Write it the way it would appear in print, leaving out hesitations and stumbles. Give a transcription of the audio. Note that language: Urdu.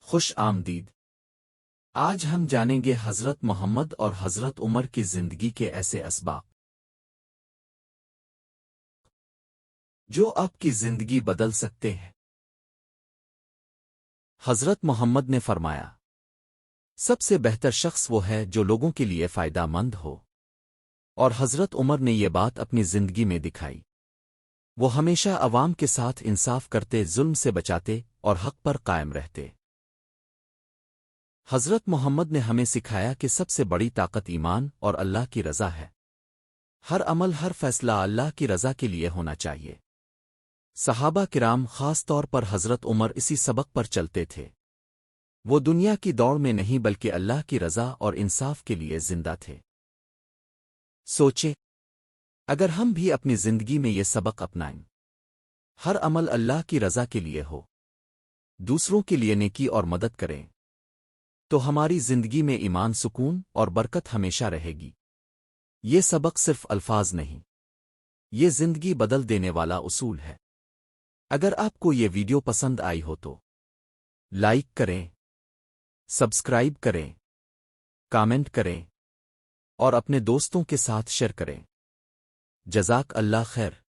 خوش آمدید۔ آج ہم جانیں گے حضرت محمد اور حضرت عمر کی زندگی کے ایسے اسباق جو آپ کی زندگی بدل سکتے ہیں۔ حضرت محمد نے فرمایا، سب سے بہتر شخص وہ ہے جو لوگوں کے لیے فائدہ مند ہو، اور حضرت عمر نے یہ بات اپنی زندگی میں دکھائی۔ وہ ہمیشہ عوام کے ساتھ انصاف کرتے، ظلم سے بچاتے اور حق پر قائم رہتے۔ حضرت محمد نے ہمیں سکھایا کہ سب سے بڑی طاقت ایمان اور اللہ کی رضا ہے۔ ہر عمل، ہر فیصلہ اللہ کی رضا کے لیے ہونا چاہیے۔ صحابہ کرام، خاص طور پر حضرت عمر، اسی سبق پر چلتے تھے۔ وہ دنیا کی دوڑ میں نہیں بلکہ اللہ کی رضا اور انصاف کے لیے زندہ تھے۔ سوچیں، اگر ہم بھی اپنی زندگی میں یہ سبق اپنائیں، ہر عمل اللہ کی رضا کے لیے ہو، دوسروں کے لیے نیکی اور مدد کریں، تو ہماری زندگی میں ایمان، سکون اور برکت ہمیشہ رہے گی۔ یہ سبق صرف الفاظ نہیں، یہ زندگی بدل دینے والا اصول ہے۔ اگر آپ کو یہ ویڈیو پسند آئی ہو تو لائک کریں، سبسکرائب کریں، کامنٹ کریں اور اپنے دوستوں کے ساتھ شیئر کریں۔ جزاک اللہ خیر۔